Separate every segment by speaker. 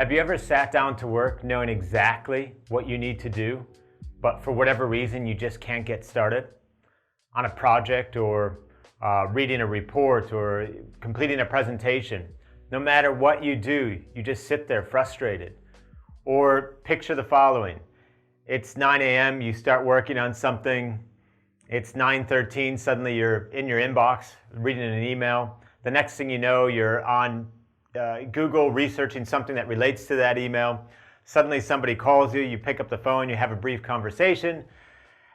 Speaker 1: Have you ever sat down to work knowing exactly what you need to do, but for whatever reason you just can't get started? On a project or reading a report or completing a presentation. No matter what you do, you just sit there frustrated. Or picture the following. It's 9 a.m., you start working on something. It's 9:13, suddenly you're in your inbox reading an email. The next thing you know, you're on Google researching something that relates to that email. Suddenly somebody calls you, you pick up the phone, you have a brief conversation,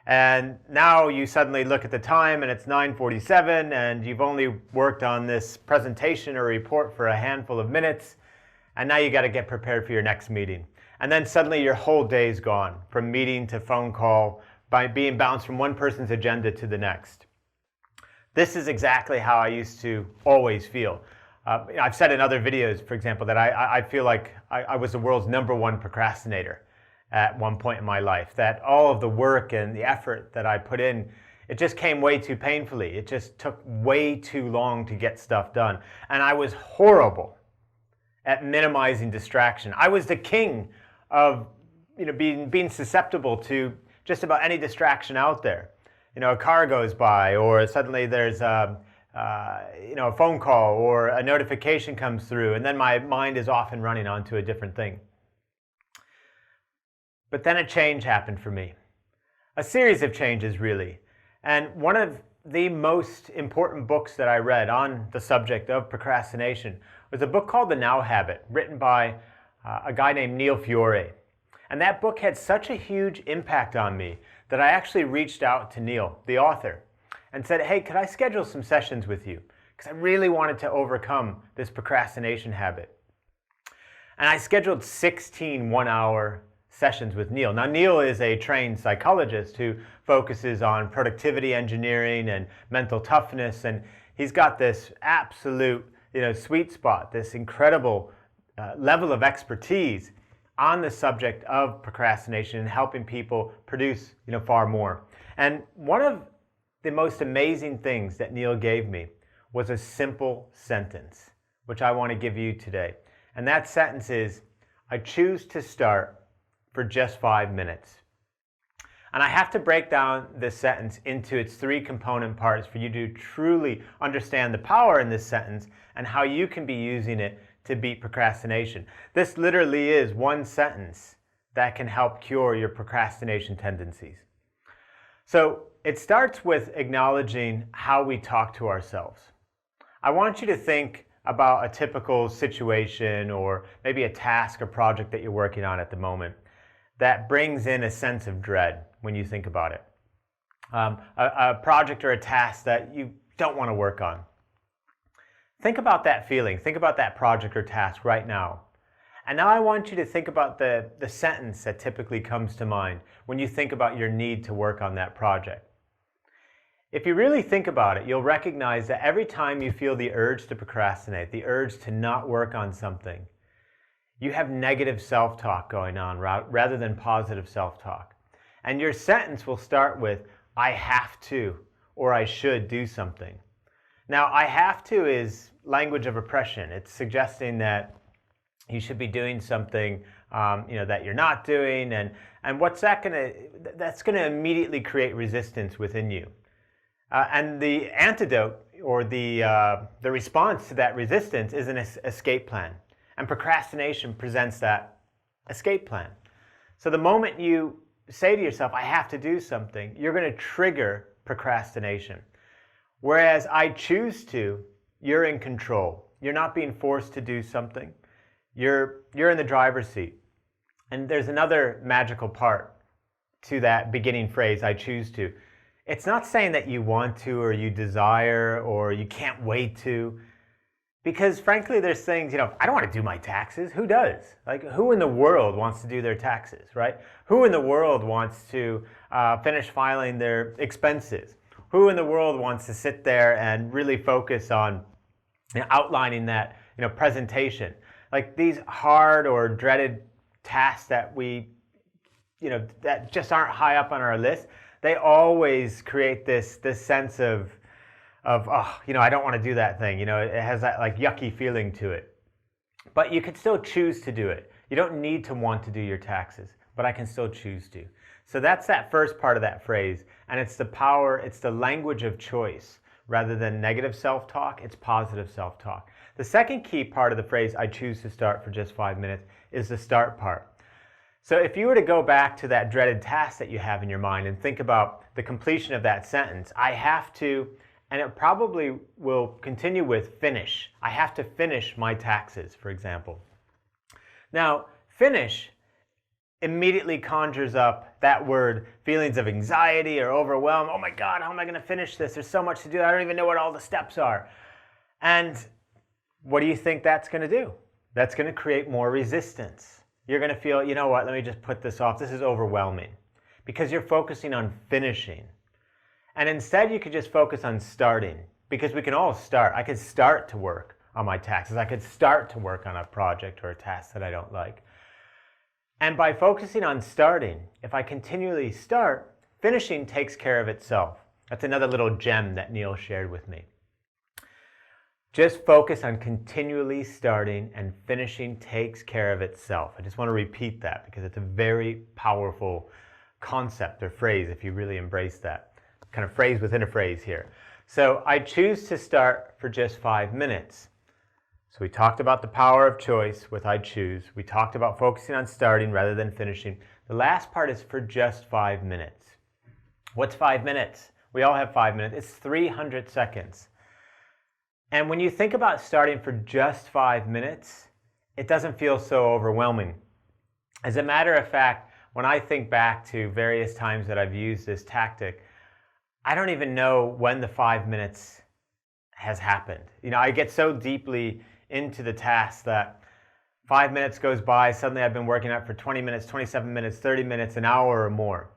Speaker 1: and now you suddenly look at the time and it's 9:47 and you've only worked on this presentation or report for a handful of minutes, and now you got to get prepared for your next meeting. And then suddenly your whole day's gone, from meeting to phone call, by being bounced from one person's agenda to the next. This is exactly how I used to always feel. I've said in other videos, for example, that I feel like I was the world's #1 procrastinator at one point in my life. That all of the work and the effort that I put in, it just came way too painfully. It just took way too long to get stuff done. And I was horrible at minimizing distraction. I was the king of being susceptible to just about any distraction out there. A car goes by, or suddenly there's a phone call, or a notification comes through, and then my mind is off and running onto a different thing. But then a change happened for me. A series of changes, really. And one of the most important books that I read on the subject of procrastination was a book called The Now Habit, written by a guy named Neil Fiore I. And that book had such a huge impact on me that I actually reached out to Neil, the author, and said, hey, could I schedule some sessions with you? Because I really wanted to overcome this procrastination habit. And I scheduled 16 one-hour sessions with Neil. Now, Neil is a trained psychologist who focuses on productivity engineering and mental toughness, and he's got this absolute sweet spot, this incredible level of expertise on the subject of procrastination and helping people produce far more. And one of the most amazing things that Neil gave me was a simple sentence, which I want to give you today. And that sentence is, I choose to start for just 5 minutes. And I have to break down this sentence into its 3 component parts for you to truly understand the power in this sentence and how you can be using it to beat procrastination. This literally is one sentence that can help cure your procrastination tendencies. So it starts with acknowledging how we talk to ourselves. I want you to think about a typical situation or maybe a task or project that you're working on at the moment that brings in a sense of dread when you think about it. A project or a task that you don't want to work on. Think about that feeling. Think about that project or task right now. And now I want you to think about the sentence that typically comes to mind when you think about your need to work on that project. If you really think about it, you'll recognize that every time you feel the urge to procrastinate, the urge to not work on something, you have negative self-talk going on rather than positive self-talk. And your sentence will start with, I have to, or I should do something. Now, I have to is language of oppression. It's suggesting that you should be doing something that you're not doing, and what's that's going to immediately create resistance within you. And the antidote or the response to that resistance is an escape plan. And procrastination presents that escape plan. So the moment you say to yourself, I have to do something, you're going to trigger procrastination. Whereas I choose to, you're in control. You're not being forced to do something. You're in the driver's seat. And there's another magical part to that beginning phrase, I choose to. It's not saying that you want to or you desire or you can't wait to. Because frankly, there's things, I don't want to do my taxes. Who does? Like, who in the world wants to do their taxes, right? Who in the world wants to finish filing their expenses? Who in the world wants to sit there and really focus on outlining that presentation? Like these hard or dreaded tasks that that just aren't high up on our list, they always create this sense of I don't want to do that thing. It has that like yucky feeling to it. But you could still choose to do it. You don't need to want to do your taxes, but I can still choose to. So that's that first part of that phrase, and it's the power, it's the language of choice. Rather than negative self-talk, it's positive self-talk. The second key part of the phrase, I choose to start for just 5 minutes, is the start part. So if you were to go back to that dreaded task that you have in your mind and think about the completion of that sentence, I have to, and it probably will continue with finish. I have to finish my taxes, for example. Now, finish immediately conjures up that word, feelings of anxiety or overwhelm. Oh my God, how am I going to finish this? There's so much to do. I don't even know what all the steps are. And what do you think that's going to do? That's going to create more resistance. You're going to feel, you know what, let me just put this off. This is overwhelming because you're focusing on finishing. And instead you could just focus on starting, because we can all start. I could start to work on my taxes. I could start to work on a project or a task that I don't like. And by focusing on starting, if I continually start, finishing takes care of itself. That's another little gem that Neil shared with me. Just focus on continually starting, and finishing takes care of itself. I just want to repeat that because it's a very powerful concept or phrase if you really embrace that. Kind of phrase within a phrase here. So I choose to start for just 5 minutes. So we talked about the power of choice with I choose. We talked about focusing on starting rather than finishing. The last part is for just 5 minutes. What's 5 minutes? We all have 5 minutes. It's 300 seconds. And when you think about starting for just 5 minutes, it doesn't feel so overwhelming. As a matter of fact, when I think back to various times that I've used this tactic, I don't even know when the 5 minutes has happened. You know, I get so deeply into the task that 5 minutes goes by, suddenly I've been working out for 20 minutes, 27 minutes, 30 minutes, an hour or more.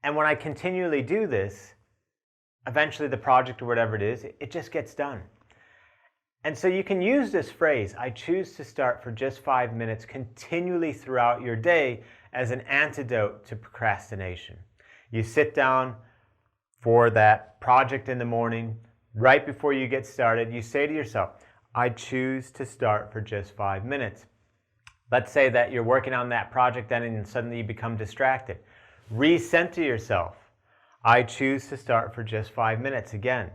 Speaker 1: And when I continually do this, eventually the project or whatever it is, it just gets done. And so you can use this phrase, I choose to start for just 5 minutes, continually throughout your day as an antidote to procrastination. You sit down for that project in the morning, right before you get started, you say to yourself, I choose to start for just 5 minutes. Let's say that you're working on that project and suddenly you become distracted. Recenter yourself. I choose to start for just 5 minutes again.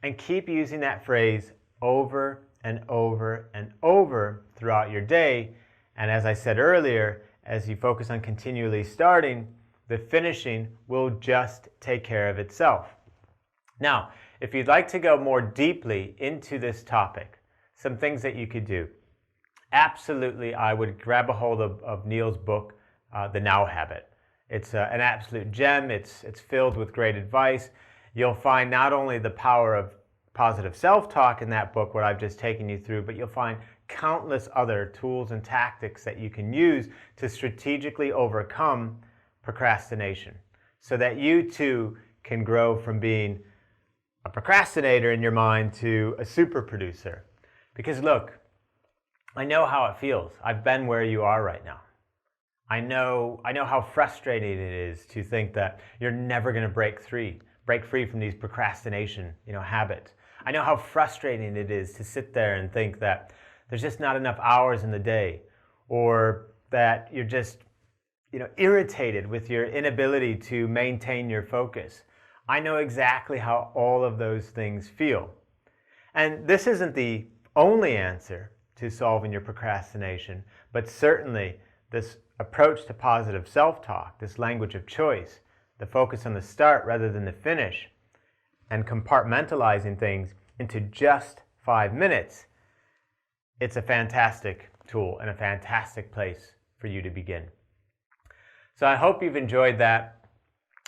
Speaker 1: And keep using that phrase over and over and over throughout your day. And as I said earlier, as you focus on continually starting, the finishing will just take care of itself. Now, if you'd like to go more deeply into this topic, some things that you could do. Absolutely, I would grab a hold of Neil's book, The Now Habit. It's an absolute gem. It's filled with great advice. You'll find not only the power of positive self-talk in that book, what I've just taken you through, but you'll find countless other tools and tactics that you can use to strategically overcome procrastination so that you too can grow from being a procrastinator in your mind to a super producer. Because look, I know how it feels. I've been where you are right now. I know how frustrating it is to think that you're never going to break free from these procrastination, habits. I know how frustrating it is to sit there and think that there's just not enough hours in the day, or that you're just, irritated with your inability to maintain your focus. I know exactly how all of those things feel. And this isn't the only answer to solving your procrastination, but certainly this approach to positive self-talk, this language of choice, the focus on the start rather than the finish, and compartmentalizing things into just 5 minutes, it's a fantastic tool and a fantastic place for you to begin. So I hope you've enjoyed that.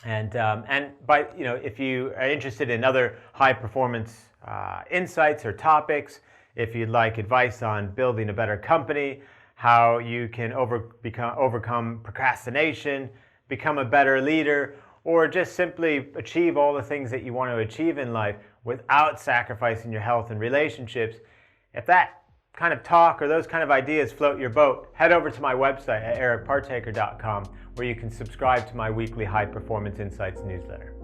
Speaker 1: And if you are interested in other high performance insights or topics, if you'd like advice on building a better company, how you can overcome procrastination, become a better leader, or just simply achieve all the things that you want to achieve in life without sacrificing your health and relationships, if that kind of talk or those kind of ideas float your boat, head over to my website at ericpartaker.com, where you can subscribe to my weekly High Performance Insights newsletter.